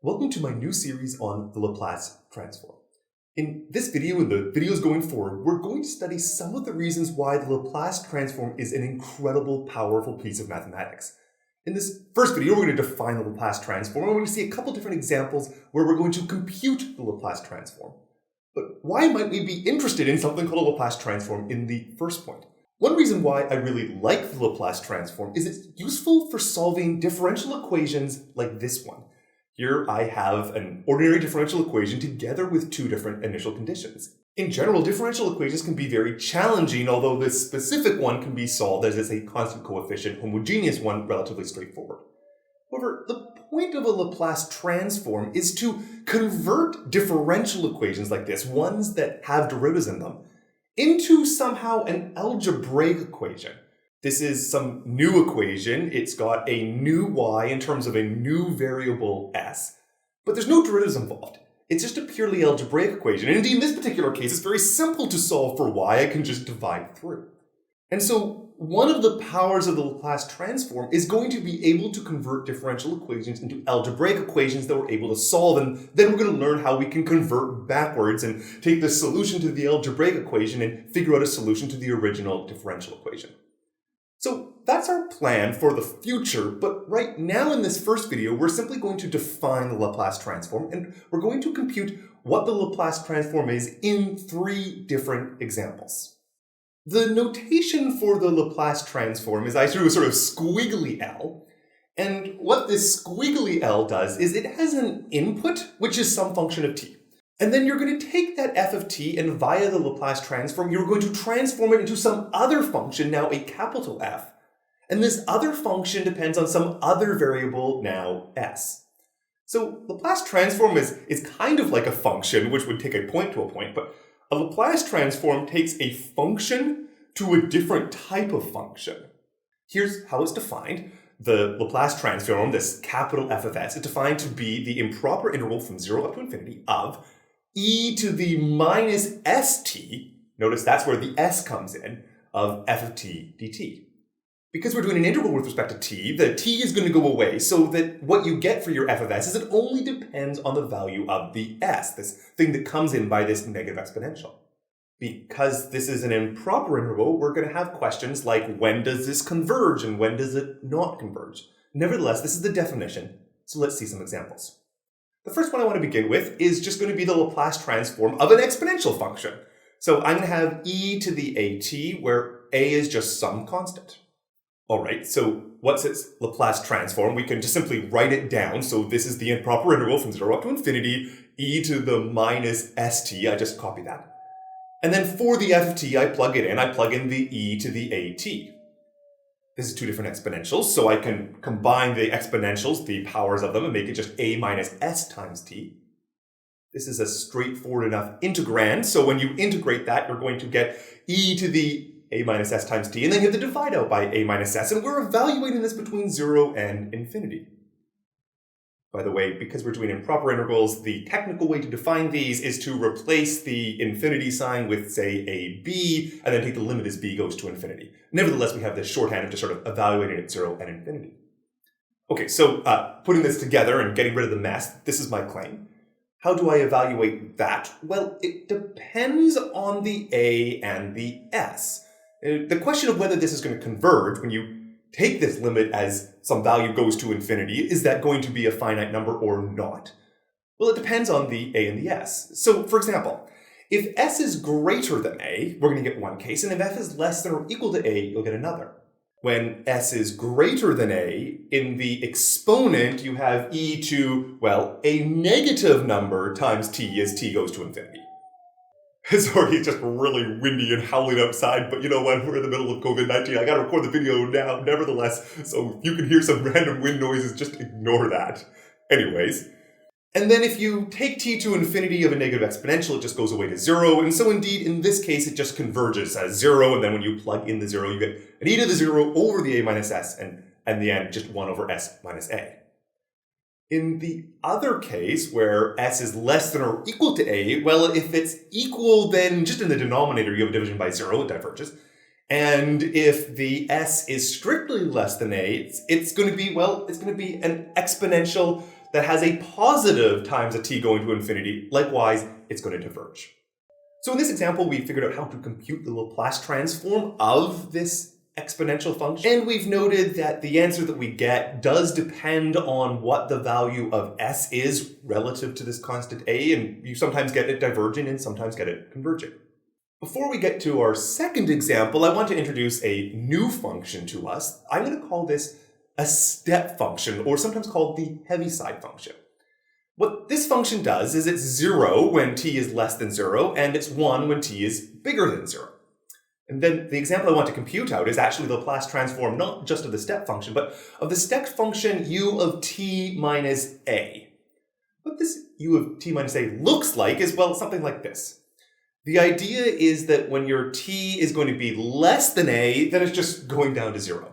Welcome to my new series on the Laplace transform. In this video and the videos going forward, we're going to study some of the reasons why the Laplace transform is an incredible, powerful piece of mathematics. In this first video, we're going to define the Laplace transform, and we're going to see a couple different examples where we're going to compute the Laplace transform. But why might we be interested in something called a Laplace transform in the first point? One reason why I really like the Laplace transform is it's useful for solving differential equations like this one. Here I have an ordinary differential equation together with two different initial conditions. In general, differential equations can be very challenging, although this specific one can be solved as it's a constant coefficient, homogeneous one, relatively straightforward. However, the point of a Laplace transform is to convert differential equations like this, ones that have derivatives in them, into somehow an algebraic equation. This is some new equation. It's got a new y in terms of a new variable s, but there's no derivatives involved. It's just a purely algebraic equation. And indeed, in this particular case, it's very simple to solve for y. I can just divide through. And so one of the powers of the Laplace transform is going to be able to convert differential equations into algebraic equations that we're able to solve. And then we're going to learn how we can convert backwards and take the solution to the algebraic equation and figure out a solution to the original differential equation. So that's our plan for the future, but right now in this first video, we're simply going to define the Laplace transform, and we're going to compute what the Laplace transform is in three different examples. The notation for the Laplace transform is I drew a sort of squiggly L, and what this squiggly L does is it has an input, which is some function of t. And then you're going to take that f of t, and via the Laplace transform, you're going to transform it into some other function, now a capital F. And this other function depends on some other variable, now s. So Laplace transform is kind of like a function, which would take a point to a point, but a Laplace transform takes a function to a different type of function. Here's how it's defined. The Laplace transform, this capital F of s, is defined to be the improper integral from 0 up to infinity of e to the minus st, notice that's where the s comes in, of f of t dt. Because we're doing an integral with respect to t, the t is going to go away, so that what you get for your f of s is it only depends on the value of the s, this thing that comes in by this negative exponential. Because this is an improper integral, we're going to have questions like when does this converge and when does it not converge? Nevertheless, this is the definition, so let's see some examples. The first one I want to begin with is just going to be the Laplace transform of an exponential function. So I'm going to have e to the at, where a is just some constant. All right, so what's its Laplace transform? We can just simply write it down. So this is the improper integral from 0 up to infinity, e to the minus st. I just copy that. And then for the f of t, I plug it in. I plug in the e to the at. This is two different exponentials, so I can combine the exponentials, the powers of them, and make it just a minus s times t. This is a straightforward enough integrand, so when you integrate that, you're going to get e to the a minus s times t, and then you have to divide out by a minus s, and we're evaluating this between 0 and infinity. By the way, because we're doing improper integrals, the technical way to define these is to replace the infinity sign with, say, a b, and then take the limit as b goes to infinity. Nevertheless, we have this shorthand of just sort of evaluating at 0 and infinity. Okay, so putting this together and getting rid of the mess, this is my claim. How do I evaluate that? Well, it depends on the a and the s. The question of whether this is going to converge when you take this limit as some value goes to infinity, is that going to be a finite number or not? Well, it depends on the a and the s. So, for example, if s is greater than a, we're going to get one case, and if f is less than or equal to a, you'll get another. When s is greater than a, in the exponent, you have e to, well, a negative number times t as t goes to infinity. Sorry, it's just really windy and howling outside, but you know what? We're in the middle of COVID-19. I gotta record the video now, nevertheless, so if you can hear some random wind noises, just ignore that. Anyways. And then if you take t to infinity of a negative exponential, it just goes away to 0, and so indeed, in this case, it just converges as 0, and then when you plug in the 0, you get an e to the 0 over the a minus s, and in the end, just 1 over s minus a. In the other case, where s is less than or equal to a, well, if it's equal, then just in the denominator, you have a division by 0, it diverges. And if the s is strictly less than a, it's going to be, well, it's going to be an exponential that has a positive times a t going to infinity, likewise, it's going to diverge. So in this example, we figured out how to compute the Laplace transform of this exponential function. And we've noted that the answer that we get does depend on what the value of s is relative to this constant a, and you sometimes get it diverging and sometimes get it converging. Before we get to our second example, I want to introduce a new function to us. I'm going to call this a step function, or sometimes called the Heaviside function. What this function does is it's 0 when t is less than 0, and it's 1 when t is bigger than 0. And then the example I want to compute out is actually the Laplace transform, not just of the step function, but of the step function u of t minus a. What this u of t minus a looks like is, well, something like this. The idea is that when your t is going to be less than a, then it's just going down to 0.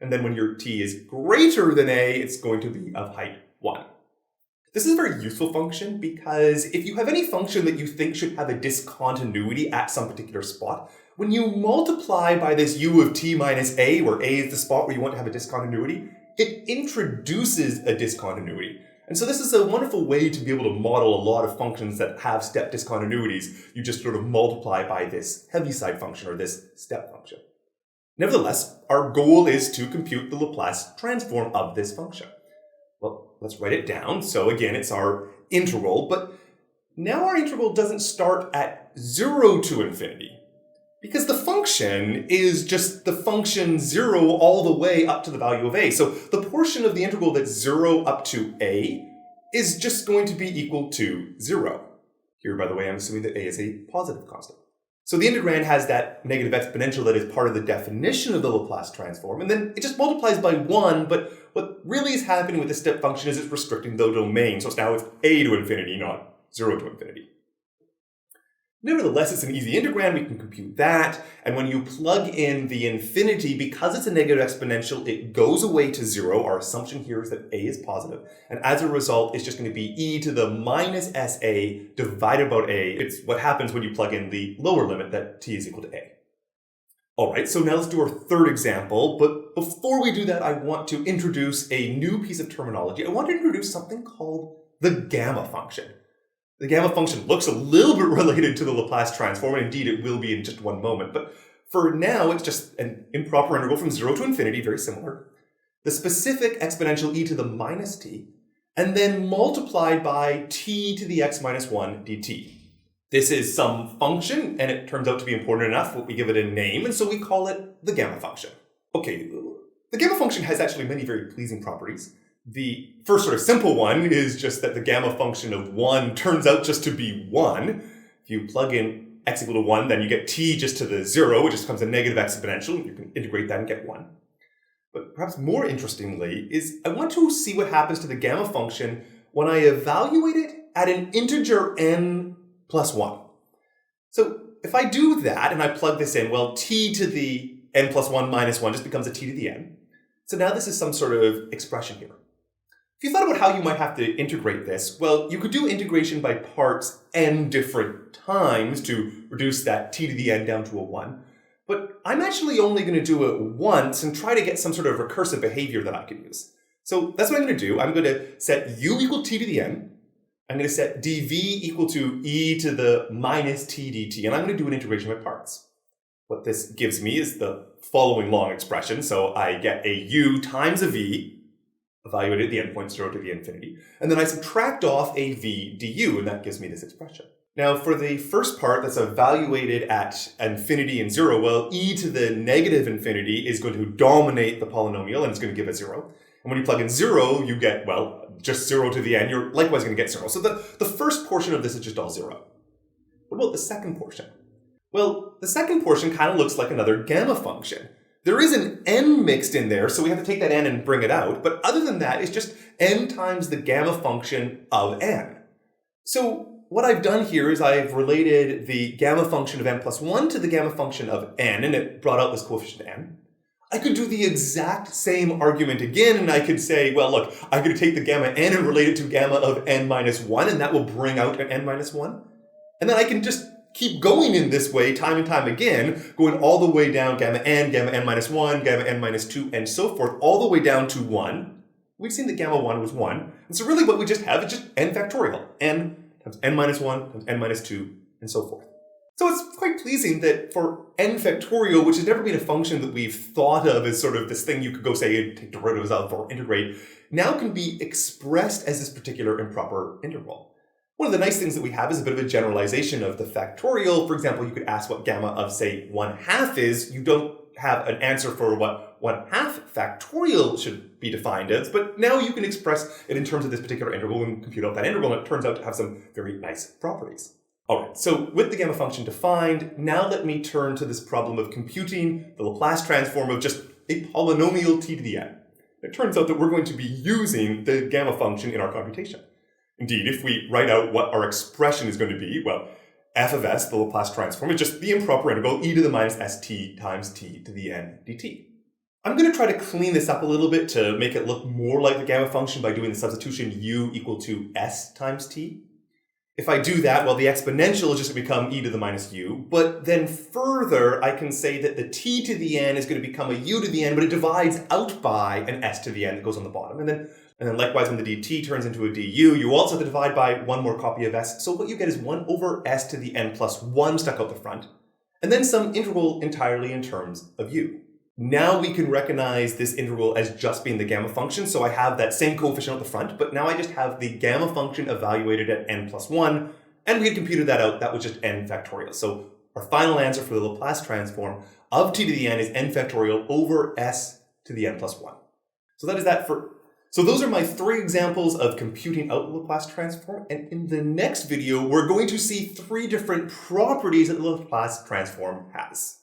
And then when your t is greater than a, it's going to be of height 1. This is a very useful function because if you have any function that you think should have a discontinuity at some particular spot, when you multiply by this u of t minus a, where a is the spot where you want to have a discontinuity, it introduces a discontinuity. And so this is a wonderful way to be able to model a lot of functions that have step discontinuities. You just sort of multiply by this Heaviside function, or this step function. Nevertheless, our goal is to compute the Laplace transform of this function. Well, let's write it down. So again, it's our integral, but now our integral doesn't start at 0 to infinity, because the function is just the function 0 all the way up to the value of a. So the portion of the integral that's 0 up to a is just going to be equal to 0. Here, by the way, I'm assuming that a is a positive constant. So the integrand has that negative exponential that is part of the definition of the Laplace transform, and then it just multiplies by 1, but what really is happening with the step function is it's restricting the domain, so now it's a to infinity, not 0 to infinity. Nevertheless, it's an easy integrand, we can compute that, and when you plug in the infinity, because it's a negative exponential, it goes away to 0. Our assumption here is that a is positive, and as a result, it's just going to be e to the minus sa divided by a. It's what happens when you plug in the lower limit that t is equal to a. Alright, so now let's do our third example, but before we do that, I want to introduce a new piece of terminology. I want to introduce something called the gamma function. The gamma function looks a little bit related to the Laplace transform, and indeed it will be in just one moment, but for now it's just an improper integral from 0 to infinity, very similar. The specific exponential e to the minus t, and then multiplied by t to the x minus 1 dt. This is some function, and it turns out to be important enough that we give it a name, and so we call it the gamma function. Okay, the gamma function has actually many very pleasing properties. The first sort of simple one is just that the gamma function of 1 turns out just to be 1. If you plug in x equal to 1, then you get t just to the 0, which just becomes a negative exponential. You can integrate that and get 1. But perhaps more interestingly is I want to see what happens to the gamma function when I evaluate it at an integer n plus 1. So if I do that and I plug this in, well, t to the n plus 1 minus 1 just becomes a t to the n. So now this is some sort of expression here. If you thought about how you might have to integrate this, well, you could do integration by parts n different times to reduce that t to the n down to a 1. But I'm actually only going to do it once and try to get some sort of recursive behavior that I can use. So that's what I'm going to do. I'm going to set u equal t to the n. I'm going to set dv equal to e to the minus t dt, and I'm going to do an integration by parts. What this gives me is the following long expression. So I get a u times a v, evaluated at the endpoint 0 to the infinity, and then I subtract off a v du, and that gives me this expression. Now for the first part that's evaluated at infinity and 0, well, e to the negative infinity is going to dominate the polynomial, and it's going to give a 0. And when you plug in 0, you get, well, just 0 to the n. You're likewise going to get 0. So the first portion of this is just all 0. What about the second portion? Well, the second portion kind of looks like another gamma function. There is an n mixed in there, so we have to take that n and bring it out. But other than that, it's just n times the gamma function of n. So what I've done here is I've related the gamma function of n plus 1 to the gamma function of n, and it brought out this coefficient n. I could do the exact same argument again, and I could say, well, look, I'm going to take the gamma n and relate it to gamma of n minus 1, and that will bring out an n minus 1. And then I can just keep going in this way time and time again, going all the way down gamma n minus 1, gamma n minus 2, and so forth, all the way down to 1. we've seen that gamma 1 was 1. And so really what we just have is just n factorial. N times n minus 1 times n minus 2, and so forth. So it's quite pleasing that for n factorial, which has never been a function that we've thought of as sort of this thing you could go say and take derivatives of or integrate, now can be expressed as this particular improper integral. One of the nice things that we have is a bit of a generalization of the factorial. For example, you could ask what gamma of, say, 1/2 is. You don't have an answer for what 1/2 factorial should be defined as, but now you can express it in terms of this particular integral and compute out that integral, and it turns out to have some very nice properties. All right, so with the gamma function defined, now let me turn to this problem of computing the Laplace transform of just a polynomial t to the n. It turns out that we're going to be using the gamma function in our computation. Indeed, if we write out what our expression is going to be, well, f of s, the Laplace transform, is just the improper integral e to the minus st times t to the n dt. I'm going to try to clean this up a little bit to make it look more like the gamma function by doing the substitution u equal to s times t. If I do that, well, the exponential is just going to become e to the minus u, but then further, I can say that the t to the n is going to become a u to the n, but it divides out by an s to the n that goes on the bottom. And then likewise, when the dt turns into a du, you also have to divide by one more copy of s. So what you get is 1 over s to the n plus 1 stuck out the front, and then some integral entirely in terms of u. Now we can recognize this integral as just being the gamma function, so I have that same coefficient at the front, but now I just have the gamma function evaluated at n plus 1, and we had computed that out. That was just n factorial. So our final answer for the Laplace transform of t to the n is n factorial over s to the n plus 1. So that is that for... So those are my 3 examples of computing out the Laplace transform, and in the next video, we're going to see 3 different properties that the Laplace transform has.